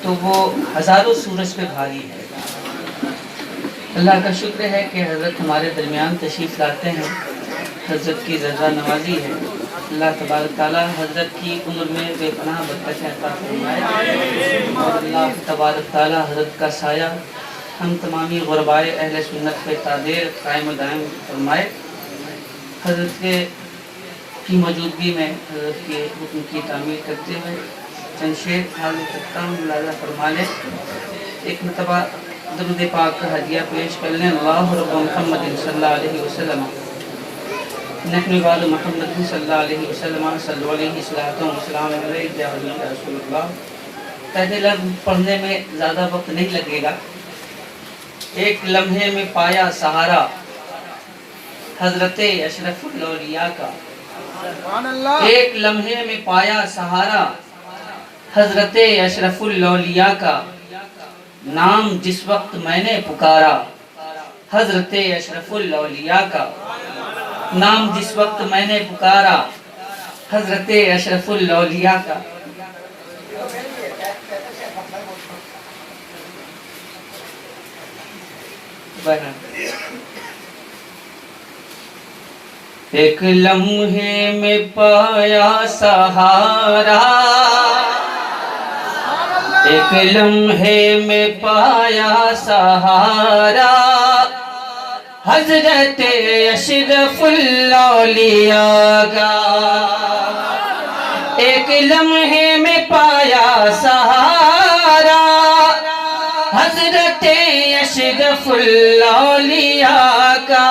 تو وہ ہزاروں سورج پہ بھاری ہے۔ اللہ کا شکر ہے کہ حضرت ہمارے درمیان تشریف لاتے ہیں، حضرت کی رضا نوازی ہے۔ اللہ تبارک تعالیٰ حضرت کی عمر میں بے پناہ برکتیں عطا فرمائے، اور اللہ تبارک تعالیٰ حضرت کا سایہ ہم تمامی غربائے اہل سنت پہ تادیر قائم و دائم فرمائے۔ حضرت کی موجودگی میں حضرت کے حکم کی تعمیل کرتے ہوئے چند شعر حاضر کرتا ہوں، ملاحظہ فرما لیں۔ ایک مرتبہ درود پاک کا ہدیہ پیش کر لیں۔ اللہ رب محمد صلی اللہ علیہ وسلم نحن بعد محمد صلی اللہ علیہ وسلم صلی علیہ وسلم علیہ یا رسول اللہ۔ پہلے لفظ پڑھنے میں زیادہ وقت نہیں لگے گا۔ ایک لمحے میں پایا سہارا حضرت اشرف الاولیاء کا، ایک لمحے میں پایا سہارا حضرت اشرف الاولیاء کا، نام جس وقت میں نے پکارا حضرت اشرف الاولیاء کا، نام جس وقت میں نے پکارا حضرت اشرف الاولیاء کا۔ ایک لمحے میں پایا سہارا، ایک لمحے میں پایا سہارا حضرت اشرف الاولیاء کا، ایک لمحے میں پایا سہارا حضرت اشرف الاولیاء کا،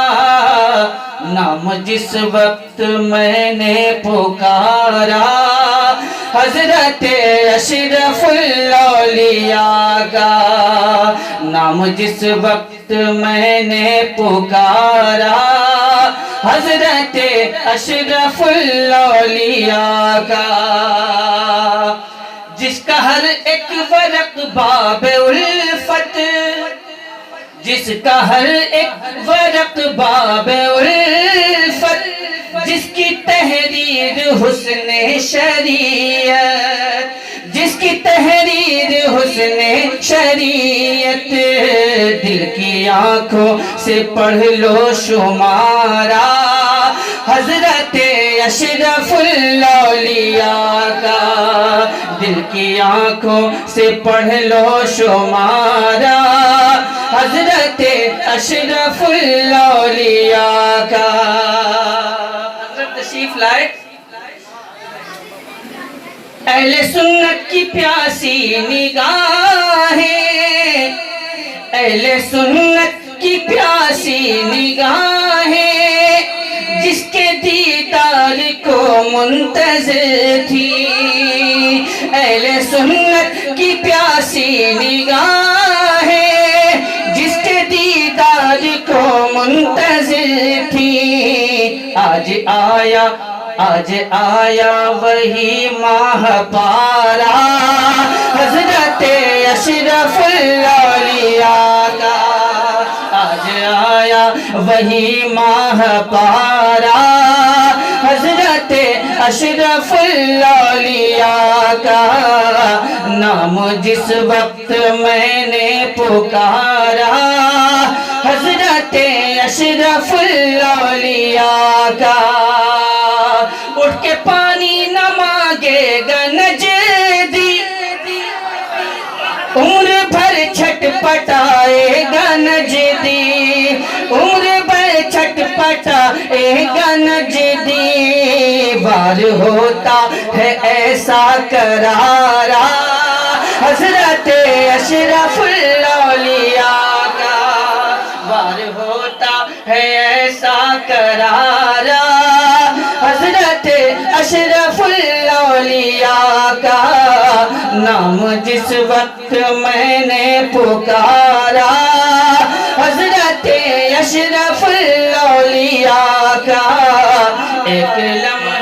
نام جس وقت میں نے پکارا حضرت اشرف الاولیاء کا، نام جس وقت میں نے پکارا حضرت اشرف الاولیاء کا، جس کا ہر ایک ورق باب الفت، جس کا ہر ایک ورق باب الفت، جس کی تحریر حسن شریعت، جس کی تحریر حسن شریعت، دل کی آنکھوں سے پڑھ لو شمارا حضرت اشرف الاولیاء کا، دل کی آنکھوں سے پڑھ لو شمارا حضرت اشرف الاولیاء کا۔ حضرت تشریف لائے، اہل سنت کی پیاسی نگاہیں، اہل سنت کی پیاسی نگاہیں، جس کے دیدار کو منتظر تھی، اہل سنت کی پیاسی نگاہیں جس کے دیدار کو منتظر تھی، آج آیا وہی ماہ پارا حضرت اشرف الاولیاء کا، آج آیا وہی ماہ پارا حضرت اشرف الاولیاء کا، نام جس وقت میں نے پکارا حضرت اشرف الاولیاء کا، اٹھ کے پانی نہ مانگے گا نجدی، عمر بھر چھٹ پٹائے گا نجدی، عمر بھر چھٹ پٹائے گا نجدی، وار ہوتا ہے ایسا کرارا حضرت اشرف الاولیاء کا، وار ہوتا ہے ایسا کرارا حضرت اشرف الاولیاء کا، نام جس وقت میں نے پکارا حضرت اشرف الاولیاء کا، ایک لمحہ